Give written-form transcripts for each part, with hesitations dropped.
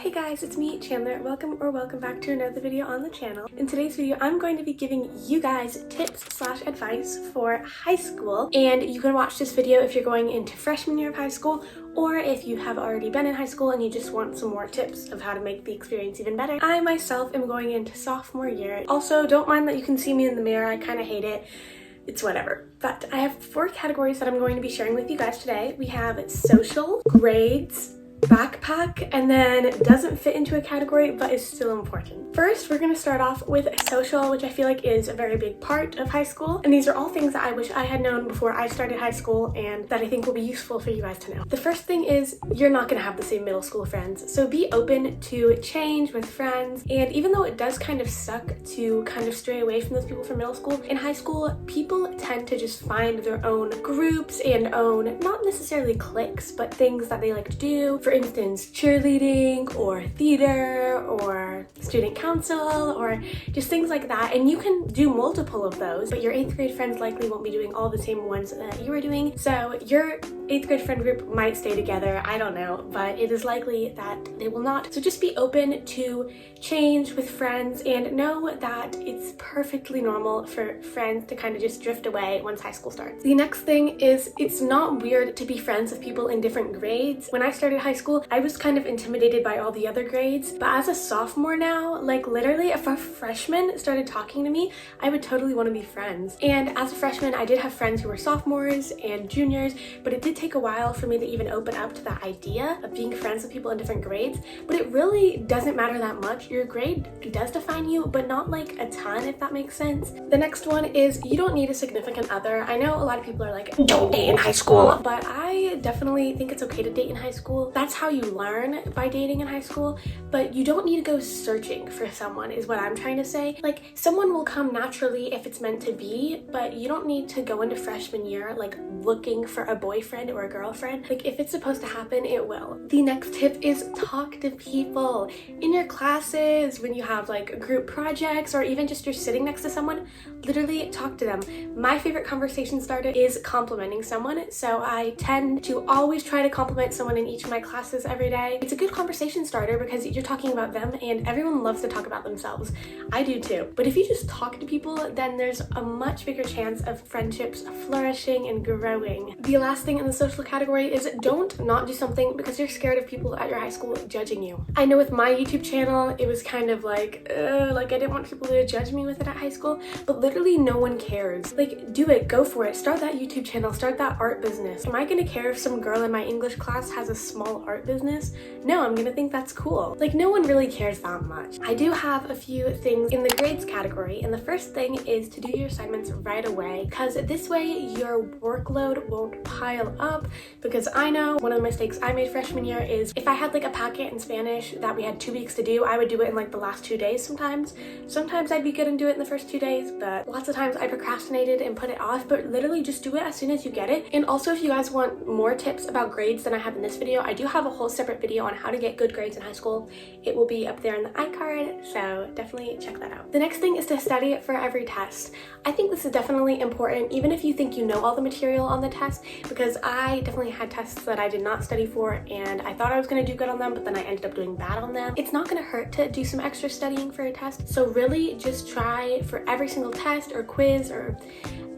Hey guys, it's me, Chandler. Welcome back to another video on the channel. In today's video, I'm going to be giving you guys tips/advice for high school. And you can watch this video if you're going into freshman year of high school, or if you have already been in high school and you just want some more tips of how to make the experience even better. I myself am going into sophomore year. Also, don't mind that you can see me in the mirror. I kind of hate it. It's whatever. But I have 4 categories that I'm going to be sharing with you guys today. We have social, grades, backpack, and then doesn't fit into a category but is still important. First, we're going to start off with social, which I feel like is a very big part of high school, and these are all things that I wish I had known before I started high school and that I think will be useful for you guys to know. The first thing is you're not going to have the same middle school friends, so be open to change with friends. And even though it does kind of suck to kind of stray away from those people from middle school, in high school people tend to just find their own groups and own, not necessarily cliques, but things that they like to do. For instance, cheerleading or theater or student council or just things like that. And you can do multiple of those, but your 8th grade friends likely won't be doing all the same ones that you were doing. So your 8th grade friend group might stay together, I don't know, but it is likely that they will not. So just be open to change with friends and know that it's perfectly normal for friends to kind of just drift away once high school starts. The next thing is it's not weird to be friends with people in different grades. When I started high school, I was kind of intimidated by all the other grades, but as a sophomore now, like literally if a freshman started talking to me, I would totally want to be friends. And as a freshman, I did have friends who were sophomores and juniors, but it did take a while for me to even open up to that idea of being friends with people in different grades. But it really doesn't matter that much. Your grade does define you, but not like a ton, if that makes sense. The next one is you don't need a significant other. I know a lot of people are like, don't date in high school, but I definitely think it's okay to date in high school. That's how you learn, by dating in high school, but you don't need to go searching for someone is what I'm trying to say. Like, someone will come naturally if it's meant to be, but you don't need to go into freshman year like looking for a boyfriend or a girlfriend. Like, if it's supposed to happen, it will. The next tip is talk to people in your classes, when you have like group projects, or even just you're sitting next to someone. Literally talk to them. My favorite conversation starter is complimenting someone, so I tend to always try to compliment someone in each of my classes every day. It's a good conversation starter because you're talking about them, and everyone loves to talk about themselves. I do too. But if you just talk to people, then there's a much bigger chance of friendships flourishing and growing. The last thing in the social category is don't not do something because you're scared of people at your high school judging you. I know with my YouTube channel, it was kind of like I didn't want people to judge me with it at high school, but literally no one cares. Like, do it, go for it. Start that YouTube channel, start that art business. Am I gonna care if some girl in my English class has a small art business? No, I'm gonna think that's cool. Like, no one really cares that much. I do have a few things in the grades category, and the first thing is to do your assignments right away, because this way your workload won't pile up. Because I know one of the mistakes I made freshman year is if I had like a packet in Spanish that we had 2 weeks to do, I would do it in like the last 2 days sometimes. Sometimes I'd be good and do it in the first 2 days, but lots of times I procrastinated and put it off. But literally just do it as soon as you get it. And also, if you guys want more tips about grades than I have in this video, I do have a whole separate video on how to get good grades in high school. It will be up there in the iCard, so definitely check that out. The next thing is to study for every test. I think this is definitely important, even if you think you know all the material on the test, because I definitely had tests that I did not study for, and I thought I was going to do good on them, but then I ended up doing bad on them. It's not going to hurt to do some extra studying for a test, so really just try for every single test or quiz or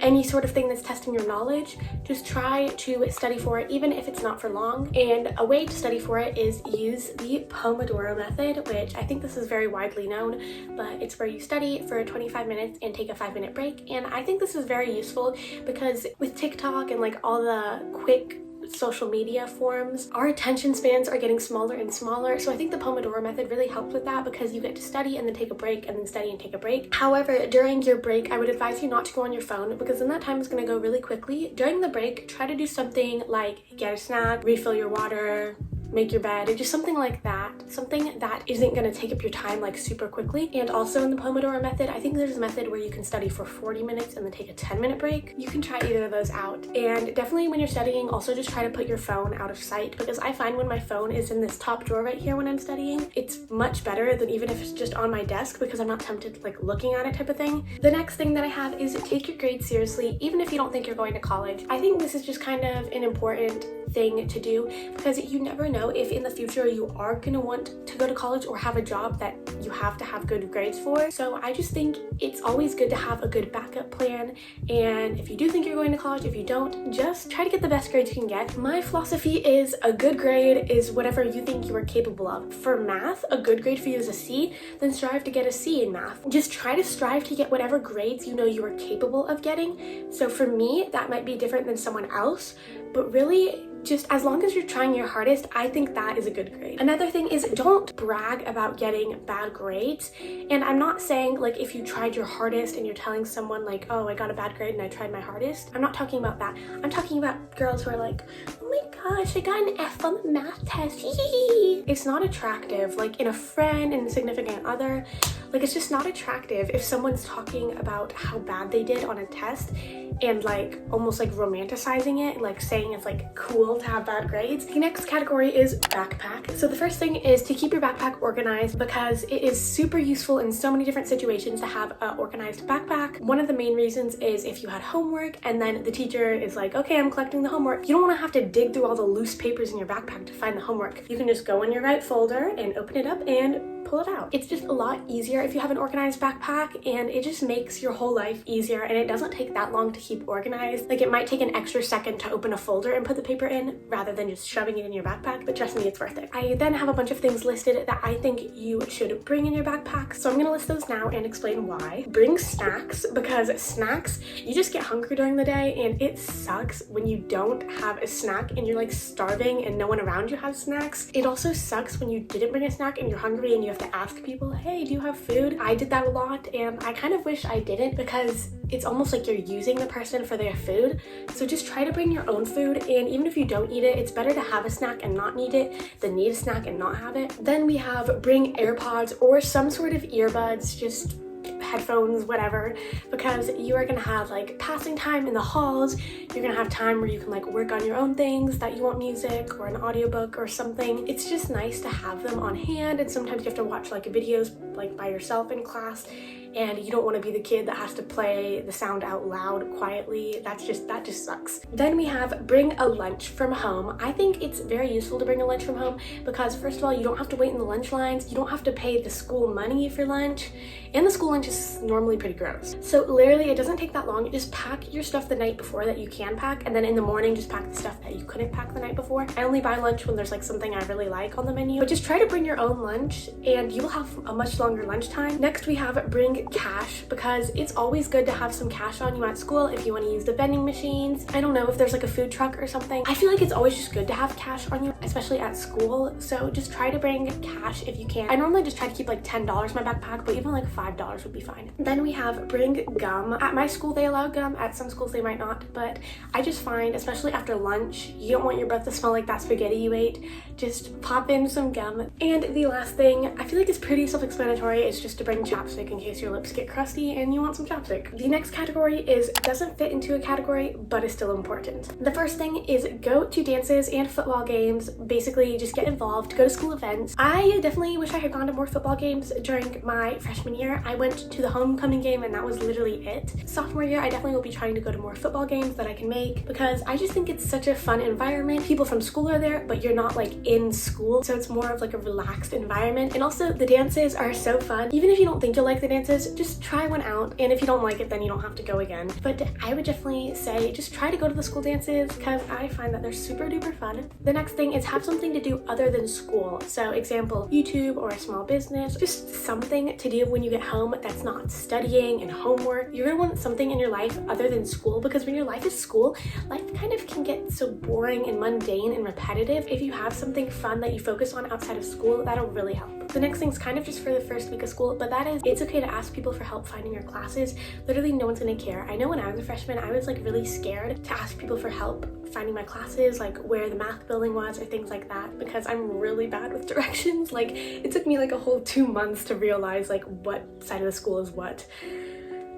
any sort of thing that's testing your knowledge. Just try to study for it, even if it's not for long. And a way to study for it is use the Pomodoro method, which I think this is very widely known, but it's where you study for 25 minutes and take a 5-minute break. And I think this is very useful because with TikTok and like all the quick social media forms, our attention spans are getting smaller and smaller. So I think the Pomodoro method really helps with that because you get to study and then take a break and then study and take a break. However, during your break, I would advise you not to go on your phone because then that time is going to go really quickly. During the break, try to do something like get a snack, refill your water, make your bed, or just something like that. Something that isn't going to take up your time like super quickly. And also in the Pomodoro method, I think there's a method where you can study for 40 minutes and then take a 10-minute break. You can try either of those out. And definitely when you're studying, also just try to put your phone out of sight, because I find when my phone is in this top drawer right here when I'm studying, it's much better than even if it's just on my desk, because I'm not tempted like looking at it type of thing. The next thing that I have is take your grades seriously, even if you don't think you're going to college. I think this is just kind of an important thing to do, because you never know if in the future you are going to want to go to college or have a job that you have to have good grades for. So I just think it's always good to have a good backup plan, and if you do think you're going to college, if you don't, just try to get the best grades you can get. My philosophy is a good grade is whatever you think you are capable of. For math, a good grade for you is a C, then strive to get a C in math. Just try to strive to get whatever grades you know you are capable of getting. So for me, that might be different than someone else, but really, just as long as you're trying your hardest, I think that is a good grade. Another thing is, don't brag about getting bad grades. And I'm not saying like if you tried your hardest and you're telling someone like, oh, I got a bad grade and I tried my hardest. I'm not talking about that. I'm talking about girls who are like, oh my gosh, I got an F on the math test. It's not attractive. Like in a friend and a significant other, like it's just not attractive if someone's talking about how bad they did on a test and like almost like romanticizing it, like saying it's like cool to have bad grades. The next category is backpack. So the first thing is to keep your backpack organized, because it is super useful in so many different situations to have an organized backpack. One of the main reasons is if you had homework and then the teacher is like, okay, I'm collecting the homework. You don't want to have to dig through all the loose papers in your backpack to find the homework. You can just go in your right folder and open it up and pull it out. It's just a lot easier if you have an organized backpack, and it just makes your whole life easier, and it doesn't take that long to keep organized. Like it might take an extra second to open a folder and put the paper in rather than just shoving it in your backpack, but trust me, it's worth it. I then have a bunch of things listed that I think you should bring in your backpack, so I'm gonna list those now and explain why. Bring snacks, because snacks, you just get hungry during the day, and it sucks when you don't have a snack and you're like starving and no one around you has snacks. It also sucks when you didn't bring a snack and you're hungry and you have to ask people, hey, do you have food? I did that a lot, and I kind of wish I didn't, because it's almost like you're using the person for their food. So just try to bring your own food, and even if you don't eat it, it's better to have a snack and not need it than need a snack and not have it. Then we have bring AirPods or some sort of earbuds, just headphones, whatever, because you are gonna have like passing time in the halls. You're gonna have time where you can like work on your own things that you want, music or an audiobook or something. It's just nice to have them on hand, and sometimes you have to watch like videos like by yourself in class, and you don't want to be the kid that has to play the sound out loud quietly. That just sucks. Then we have bring a lunch from home. I think it's very useful to bring a lunch from home, because first of all, you don't have to wait in the lunch lines, you don't have to pay the school money for lunch, and the school lunch is normally pretty gross. So literally it doesn't take that long. Just pack your stuff the night before that you can pack, and then in the morning just pack the stuff that you couldn't pack the night before. I only buy lunch when there's like something I really like on the menu, but just try to bring your own lunch and you will have a much longer lunchtime. Next we have bring cash, because it's always good to have some cash on you at school if you want to use the vending machines. I don't know if there's like a food truck or something. I feel like it's always just good to have cash on you, especially at school. So just try to bring cash if you can. I normally just try to keep like $10 in my backpack, but even like $5 would be fine. Then we have bring gum. At my school they allow gum, at some schools they might not, but I just find, especially after lunch, you don't want your breath to smell like that spaghetti you ate. Just pop in some gum. And the last thing, I feel like it's pretty self-explanatory, is just to bring chapstick in case your lips get crusty and you want some chapstick. The next category is doesn't fit into a category but is still important. The first thing is go to dances and football games. Basically just get involved, go to school events. I definitely wish I had gone to more football games during my freshman year. I went to the homecoming game and that was literally it. Sophomore year, I definitely will be trying to go to more football games that I can make, because I just think it's such a fun environment. People from school are there, but you're not like in school, so it's more of like a relaxed environment. And also the dances are so fun. Even if you don't think you'll like the dances, just try one out, and if you don't like it, then you don't have to go again. But I would definitely say just try to go to the school dances, because I find that they're super duper fun. The next thing is have something to do other than school. So example, YouTube or a small business, just something to do when you get home that's not studying and homework. You're gonna want something in your life other than school, because when your life is school, life kind of can get so boring and mundane and repetitive. If you have something fun that you focus on outside of school, that'll really help. The next thing's kind of just for the first week of school, but that is, it's okay to ask people for help finding your classes. Literally no one's gonna care. I know when I was a freshman, I was like really scared to ask people for help finding my classes, like where the math building was or things like that, because I'm really bad with directions. Like it took me like a whole 2 months to realize like what side of the school is what.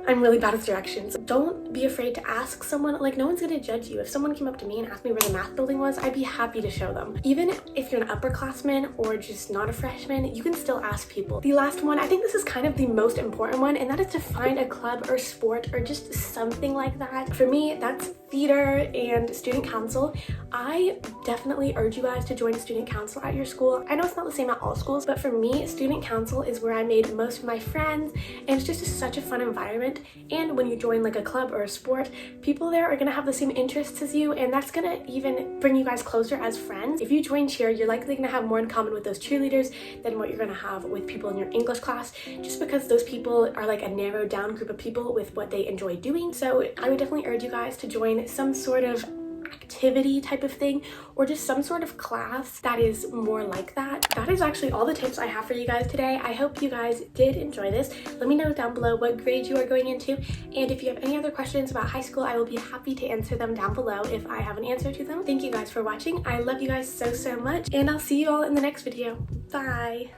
I'm really bad with directions. don't be afraid to ask someone. Like, no one's gonna judge you. If someone came up to me and asked me where the math building was, I'd be happy to show them. Even if you're an upperclassman or just not a freshman, you can still ask people. The last one, I think this is kind of the most important one, and that is to find a club or sport or just something like that. For me, that's theater and student council. I definitely urge you guys to join student council at your school. I know it's not the same at all schools, but for me, student council is where I made most of my friends, and it's just such a fun environment. And when you join like a club or a sport, people there are gonna have the same interests as you, and that's gonna even bring you guys closer as friends. If you join cheer, you're likely gonna have more in common with those cheerleaders than what you're gonna have with people in your English class, just because those people are like a narrowed down group of people with what they enjoy doing. So I would definitely urge you guys to join some sort of activity type of thing, or just some sort of class that is more like that. That is actually all the tips I have for you guys today. I hope you guys did enjoy this. Let me know down below what grade you are going into, and if you have any other questions about high school, I will be happy to answer them down below if I have an answer to them. Thank you guys for watching. I love you guys so much, and I'll see you all in the next video. Bye.